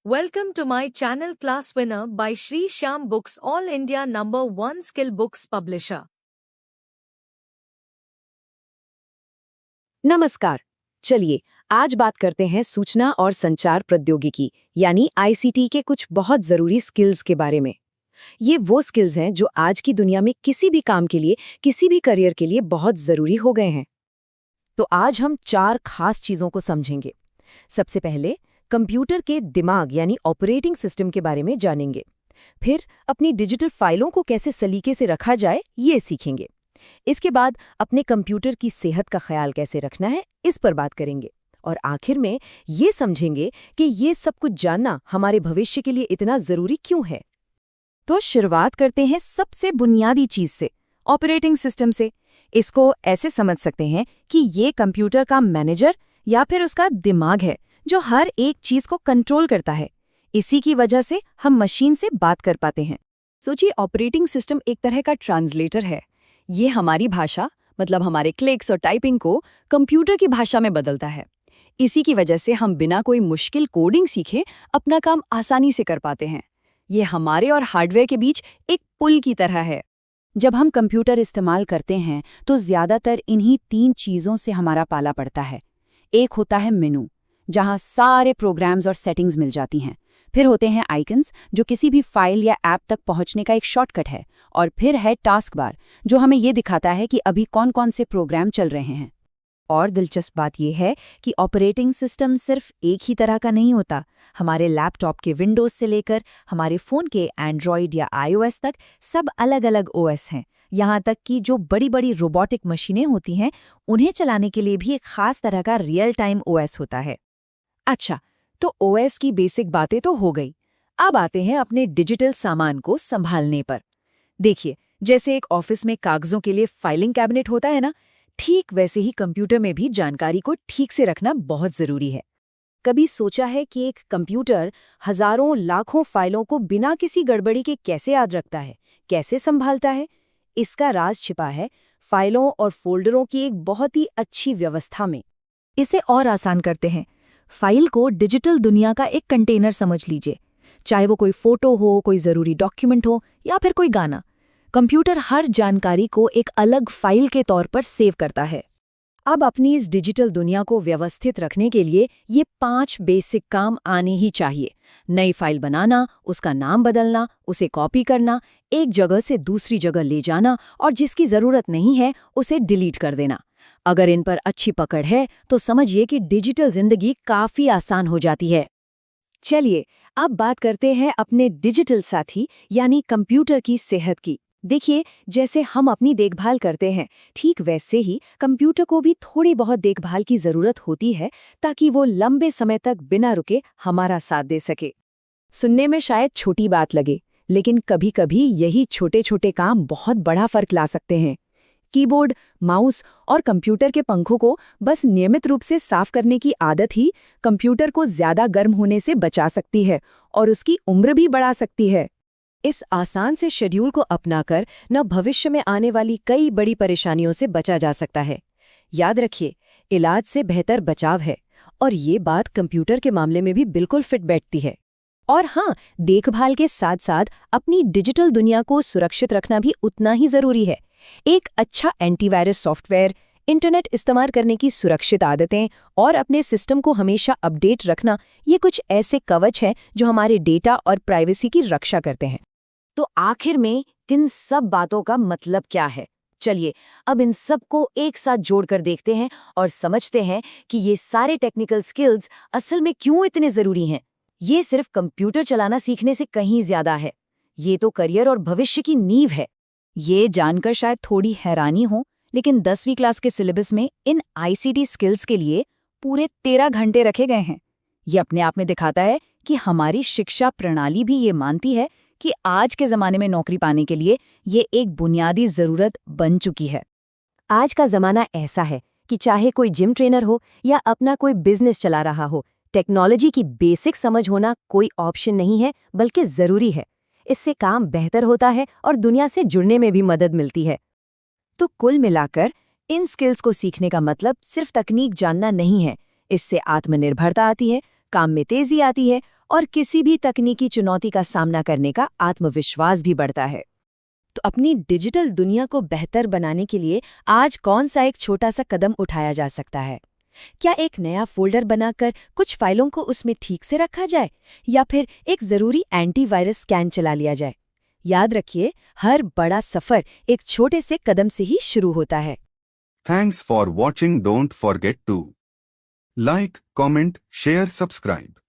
Welcome to my channel Class Winner by Shri Shyam Books, All India #1 skill books publisher. नमस्कार। चलिए आज बात करते हैं सूचना और संचार प्रौद्योगिकी यानी आईसीटी के कुछ बहुत जरूरी स्किल्स के बारे में। ये वो स्किल्स हैं जो आज की दुनिया में किसी भी काम के लिए, किसी भी करियर के लिए बहुत जरूरी हो गए हैं। तो आज हम 4 खास चीजों को समझेंगे। सबसे पहले कंप्यूटर के दिमाग यानी ऑपरेटिंग सिस्टम के बारे में जानेंगे। फिर अपनी डिजिटल फाइलों को कैसे सलीके से रखा जाए ये सीखेंगे। इसके बाद अपने कंप्यूटर की सेहत का ख्याल कैसे रखना है इस पर बात करेंगे। और आखिर में ये समझेंगे कि ये सब कुछ जानना हमारे भविष्य के लिए इतना जरूरी क्यों है। तो शुरुआत करते हैं सबसे बुनियादी चीज से, ऑपरेटिंग सिस्टम से। इसको ऐसे समझ सकते हैं कि ये कंप्यूटर का मैनेजर या फिर उसका दिमाग है जो हर एक चीज को कंट्रोल करता है। इसी की वजह से हम मशीन से बात कर पाते हैं। सोचिए, ऑपरेटिंग सिस्टम एक तरह का ट्रांसलेटर है। ये हमारी भाषा, मतलब हमारे क्लिक्स और टाइपिंग को कंप्यूटर की भाषा में बदलता है। इसी की वजह से हम बिना कोई मुश्किल कोडिंग सीखे अपना काम आसानी से कर पाते हैं। ये हमारे और हार्डवेयर के बीच एक पुल की तरह है। जब हम कंप्यूटर इस्तेमाल करते हैं तो ज्यादातर इन्हीं 3 चीजों से हमारा पाला पड़ता है। एक होता है मेनू, जहां सारे प्रोग्राम्स और सेटिंग्स मिल जाती हैं। फिर होते हैं आइकन्स, जो किसी भी फाइल या ऐप तक पहुंचने का एक शॉर्टकट है। और फिर है टास्क बार, जो हमें ये दिखाता है कि अभी कौन कौन से प्रोग्राम चल रहे हैं। और दिलचस्प बात यह है कि ऑपरेटिंग सिस्टम सिर्फ एक ही तरह का नहीं होता। हमारे लैपटॉप के विंडोज से लेकर हमारे फ़ोन के एंड्रॉयड या आईओएस तक सब अलग अलग ओएस हैं। यहाँ तक कि जो बड़ी बड़ी रोबोटिक मशीनें होती हैं, उन्हें चलाने के लिए भी एक खास तरह का रियल टाइम ओएस होता है। अच्छा, तो ओएस की बेसिक बातें तो हो गई। अब आते हैं अपने डिजिटल सामान को संभालने पर। देखिए, जैसे एक ऑफिस में कागजों के लिए फाइलिंग कैबिनेट होता है ना, ठीक वैसे ही कंप्यूटर में भी जानकारी को ठीक से रखना बहुत जरूरी है। कभी सोचा है कि एक कंप्यूटर हजारों लाखों फाइलों को बिना किसी गड़बड़ी के कैसे याद रखता है, कैसे संभालता है? इसका राज छिपा है फाइलों और फोल्डरों की एक बहुत ही अच्छी व्यवस्था में। इसे और आसान करते हैं। फाइल को डिजिटल दुनिया का एक कंटेनर समझ लीजिए। चाहे वो कोई फोटो हो, कोई जरूरी डॉक्यूमेंट हो या फिर कोई गाना, कंप्यूटर हर जानकारी को एक अलग फाइल के तौर पर सेव करता है। अब अपनी इस डिजिटल दुनिया को व्यवस्थित रखने के लिए ये 5 बेसिक काम आने ही चाहिए। नई फाइल बनाना, उसका नाम बदलना, उसे कॉपी करना, एक जगह से दूसरी जगह ले जाना और जिसकी जरूरत नहीं है उसे डिलीट कर देना। अगर इन पर अच्छी पकड़ है तो समझिए कि डिजिटल जिंदगी काफी आसान हो जाती है। चलिए अब बात करते हैं अपने डिजिटल साथी यानी कंप्यूटर की सेहत की। देखिए, जैसे हम अपनी देखभाल करते हैं, ठीक वैसे ही कंप्यूटर को भी थोड़ी बहुत देखभाल की जरूरत होती है, ताकि वो लंबे समय तक बिना रुके हमारा साथ दे सके। सुनने में शायद छोटी बात लगे, लेकिन कभी-कभी यही छोटे छोटे काम बहुत बड़ा फर्क ला सकते हैं। कीबोर्ड, माउस और कंप्यूटर के पंखों को बस नियमित रूप से साफ करने की आदत ही कंप्यूटर को ज्यादा गर्म होने से बचा सकती है और उसकी उम्र भी बढ़ा सकती है। इस आसान से शेड्यूल को अपनाकर न भविष्य में आने वाली कई बड़ी परेशानियों से बचा जा सकता है। याद रखिए, इलाज से बेहतर बचाव है, और ये बात कंप्यूटर के मामले में भी बिल्कुल फिट बैठती है। और हाँ, देखभाल के साथ साथ अपनी डिजिटल दुनिया को सुरक्षित रखना भी उतना ही जरूरी है। एक अच्छा एंटीवायरस सॉफ्टवेयर, इंटरनेट इस्तेमाल करने की सुरक्षित आदतें और अपने सिस्टम को हमेशा अपडेट रखना, ये कुछ ऐसे कवच हैं जो हमारे डेटा और प्राइवेसी की रक्षा करते हैं। तो आखिर में इन सब बातों का मतलब क्या है? चलिए अब इन सब को एक साथ जोड़कर देखते हैं और समझते हैं कि ये सारे टेक्निकल स्किल्स असल में क्यों इतने जरूरी हैं। ये सिर्फ कंप्यूटर चलाना सीखने से कहीं ज्यादा है। ये तो करियर और भविष्य की नींव है। ये जानकर शायद थोड़ी हैरानी हो, लेकिन 10वीं क्लास के सिलेबस में इन आईसीटी स्किल्स के लिए पूरे 13 घंटे रखे गए हैं। ये अपने आप में दिखाता है कि हमारी शिक्षा प्रणाली भी ये मानती है कि आज के ज़माने में नौकरी पाने के लिए ये एक बुनियादी ज़रूरत बन चुकी है। आज का ज़माना ऐसा है कि चाहे कोई जिम ट्रेनर हो या अपना कोई बिजनेस चला रहा हो, टेक्नोलॉजी की बेसिक समझ होना कोई ऑप्शन नहीं है, बल्कि ज़रूरी है। इससे काम बेहतर होता है और दुनिया से जुड़ने में भी मदद मिलती है। तो कुल मिलाकर इन स्किल्स को सीखने का मतलब सिर्फ तकनीक जानना नहीं है। इससे आत्मनिर्भरता आती है, काम में तेजी आती है और किसी भी तकनीकी चुनौती का सामना करने का आत्मविश्वास भी बढ़ता है। तो अपनी डिजिटल दुनिया को बेहतर बनाने के लिए आज कौन सा एक छोटा सा कदम उठाया जा सकता है? क्या एक नया फोल्डर बनाकर कुछ फाइलों को उसमें ठीक से रखा जाए, या फिर एक जरूरी एंटीवायरस स्कैन चला लिया जाए? याद रखिए, हर बड़ा सफर एक छोटे से कदम से ही शुरू होता है। Thanks for watching. Don't forget to like, comment, share, subscribe.